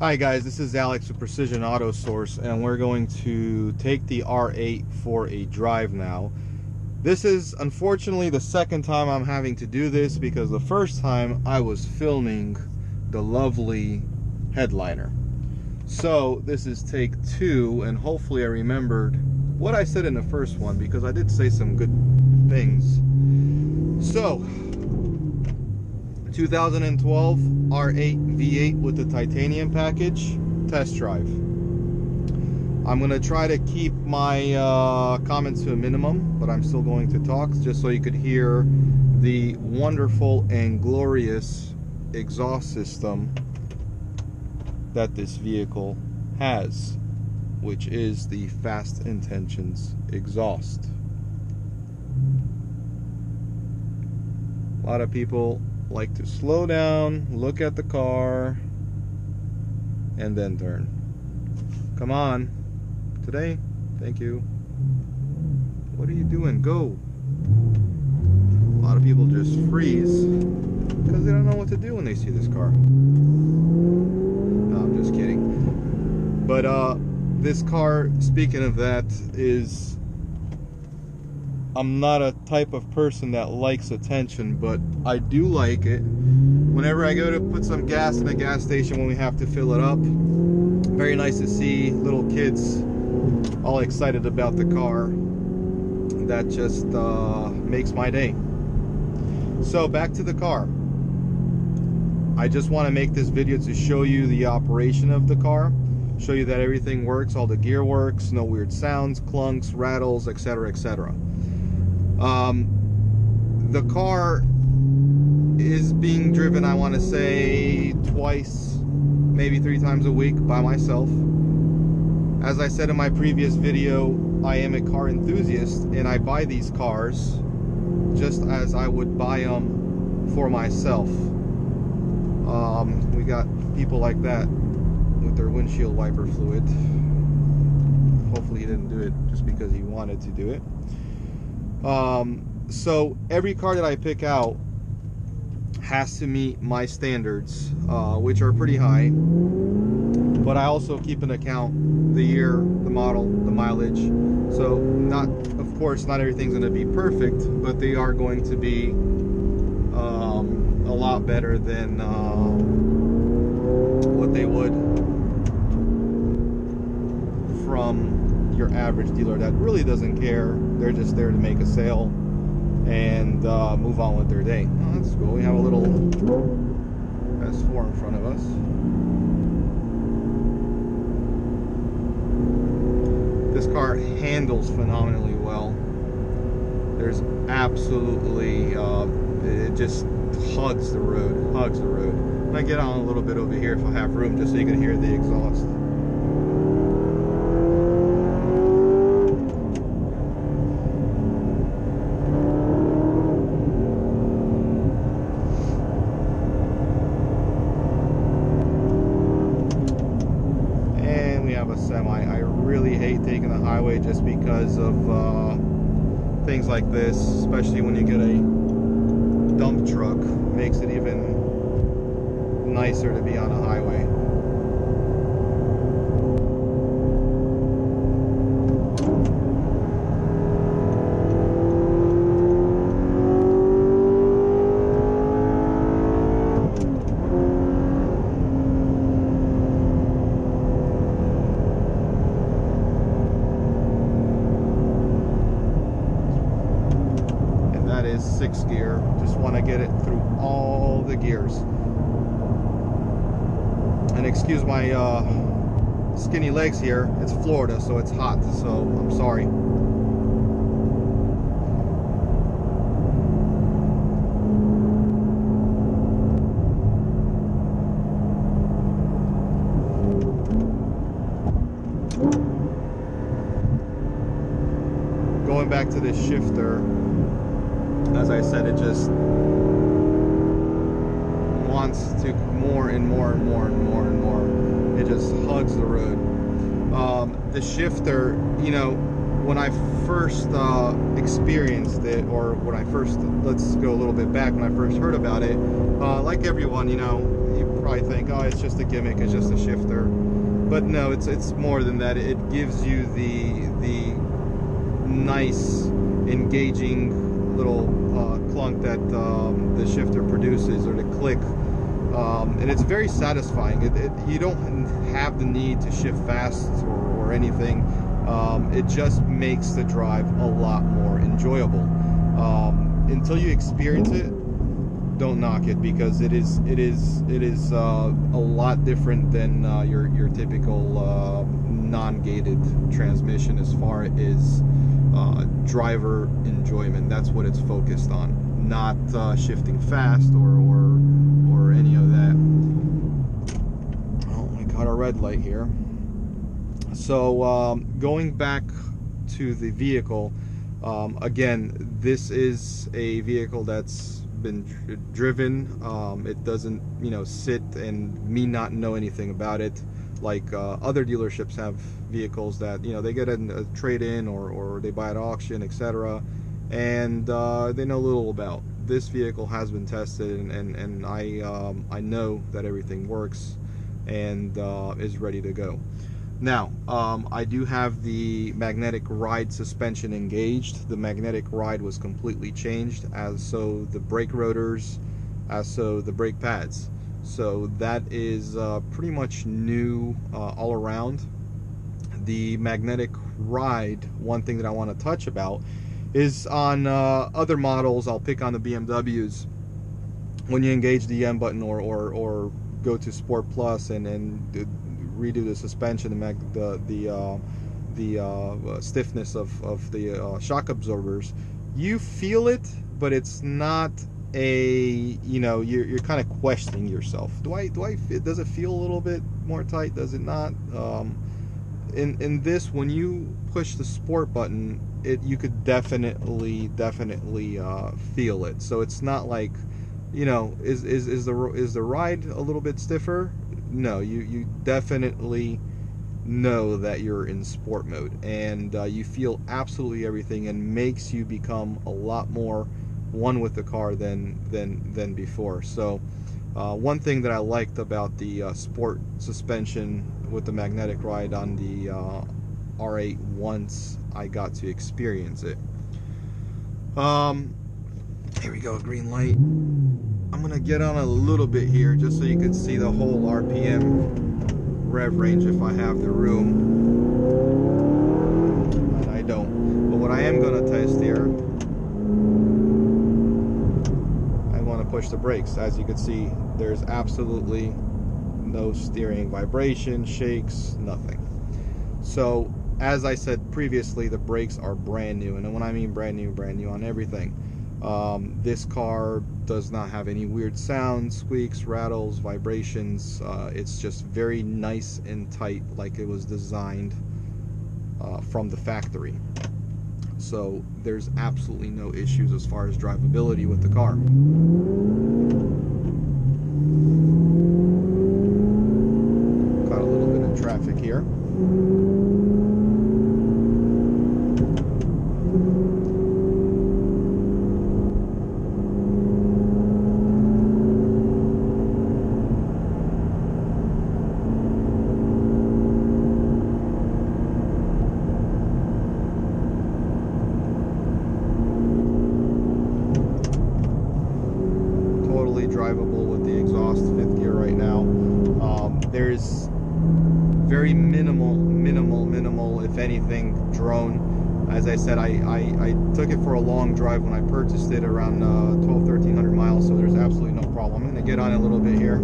Hi guys, this is Alex with Precision Auto Source, and we're going to take the R8 for a drive now. This is unfortunately the second time I'm having to do this because the first time I was filming the lovely headliner. So this is take two, and hopefully I remembered what I said in the first one because I did say some good things. So 2012 R8 V8 with the titanium package test drive. I'm gonna try to keep my comments to a minimum, but I'm still going to talk just so you could hear the wonderful and glorious exhaust system that this vehicle has, which is the Fast Intentions exhaust. A lot of people like to slow down, look at the car, and then turn. Come on. Today? Thank you. What are you doing? Go. A lot of people just freeze because they don't know what to do when they see this car. No, I'm just kidding. But this car, speaking of that, is... I'm not a type of person that likes attention, but I do like it. Whenever I go to put some gas in a gas station when we have to fill it up, very nice to see little kids all excited about the car. That just makes my day. So back to the car. I just want to make this video to show you the operation of the car, show you that everything works, all the gear works, no weird sounds, clunks, rattles, etc., etc. The car is being driven, I want to say, twice, maybe 3 times a week by myself. As I said in my previous video, I am a car enthusiast, and I buy these cars just as I would buy them for myself. We got people like that with their windshield wiper fluid. Hopefully he didn't do it just because he wanted to do it. So every car that I pick out has to meet my standards, which are pretty high, but I also keep into account the year, the model, the mileage. So of course not everything's going to be perfect, but they are going to be a lot better than what they would from your average dealer that really doesn't care. They're just there to make a sale and move on with their day. Oh, that's cool. We have a little S4 in front of us. This car handles phenomenally well. There's absolutely, it just hugs the road, hugs the road. I'm gonna get on a little bit over here if I have room, just so you can hear the exhaust. A semi. I really hate taking the highway just because of things like this, especially when you get a dump truck. Makes it even nicer to be on a highway. Is 6th gear. Just want to get it through all the gears. And excuse my skinny legs here. It's Florida, so it's hot, so I'm sorry. Going back to this shifter, as I said, it just wants to more and more and more and more and more. It just hugs the road. The shifter, you know, when I first experienced it, or when I first, let's go a little bit back, when I first heard about it, like everyone, you know, you probably think, oh, it's just a gimmick, it's just a shifter. But no, it's more than that. It gives you the nice, engaging little clunk that the shifter produces, or the click. And it's very satisfying. You don't have the need to shift fast or anything. It just makes the drive a lot more enjoyable. Until you experience it, don't knock it, because it is a lot different than your typical non-gated transmission as far as driver enjoyment. That's what it's focused on, not shifting fast or any of that. Oh, we got a red light here. So going back to the vehicle, again, this is a vehicle that's been driven. It doesn't, sit and me not know anything about it, like other dealerships have vehicles that they get a trade-in or they buy at auction, etc., and they know little about. This vehicle has been tested, and I know that everything works and is ready to go. Now, I do have the magnetic ride suspension engaged. The magnetic ride was completely changed, as so the brake rotors, as so the brake pads. So that is pretty much new all around. The magnetic ride, one thing that I want to touch about is on other models. I'll pick on the BMWs. When you engage the M button or go to Sport Plus and redo the suspension, the stiffness of the shock absorbers, you feel it, but it's not a, you're kind of questioning yourself. Does it feel a little bit more tight? Does it not? In this, when you push the Sport button, you could definitely feel it. So it's not like, is the ride a little bit stiffer? No, you definitely know that you're in sport mode, and you feel absolutely everything, and makes you become a lot more one with the car than before. So one thing that I liked about the sport suspension with the magnetic ride on the R8, once I got to experience it. Here we go, green light. I'm gonna get on a little bit here just so you can see the whole RPM rev range if I have the room, and I don't. But what I am gonna test here, I want to push the brakes. As you can see, there's absolutely no steering vibration, shakes, nothing. So as I said previously, the brakes are brand new, and when I mean brand new on everything. This car does not have any weird sounds, squeaks, rattles, vibrations. It's just very nice and tight, like it was designed from the factory. So there's absolutely no issues as far as drivability with the car. Got a little bit of traffic here. Drivable with the exhaust, 5th gear right now. There's very minimal, if anything, drone. As I said, I took it for a long drive when I purchased it, around 1,200–1,300 miles, so there's absolutely no problem. I'm going to get on it a little bit here.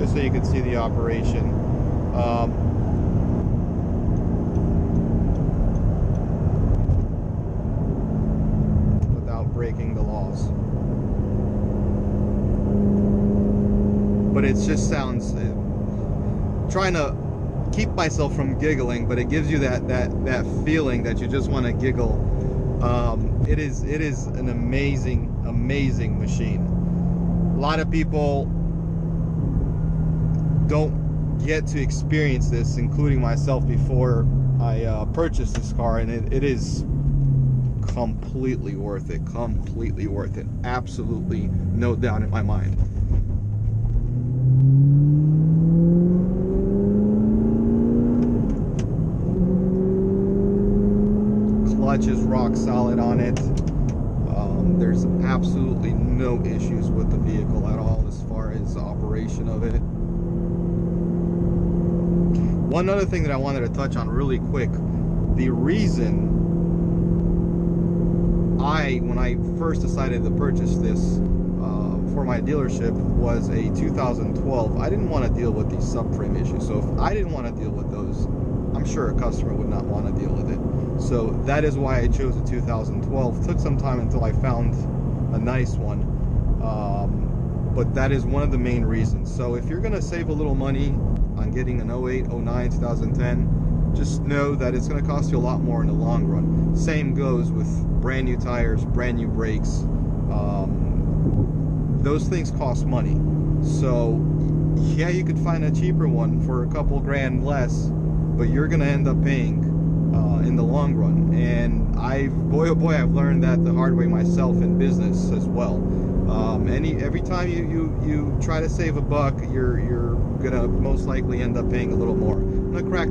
So you can see the operation. Without breaking the laws. But it just sounds, trying to keep myself from giggling, but it gives you that feeling that you just want to giggle. It is an amazing machine. A lot of people don't get to experience this, including myself, before I purchased this car, and it is completely worth it. Completely worth it. Absolutely no doubt in my mind. Clutch is rock solid on it. There's absolutely no issues with the vehicle at all as far as operation of it. One other thing that I wanted to touch on really quick, the reason when I first decided to purchase this for my dealership was a 2012. I didn't want to deal with these subframe issues, so if I didn't want to deal with those, I'm sure a customer would not want to deal with it. So that is why I chose a 2012. Took some time until I found a nice one, but that is one of the main reasons. So if you're going to save a little money on getting an 08, 09, 2010, just know that it's going to cost you a lot more in the long run. Same goes with brand new tires, brand new brakes. Those things cost money. So yeah, you could find a cheaper one for a couple grand less, but you're going to end up paying in the long run. And boy oh boy, I've learned that the hard way myself in business as well. Every time you try to save a buck, you're gonna most likely end up paying a little more. I'm gonna crack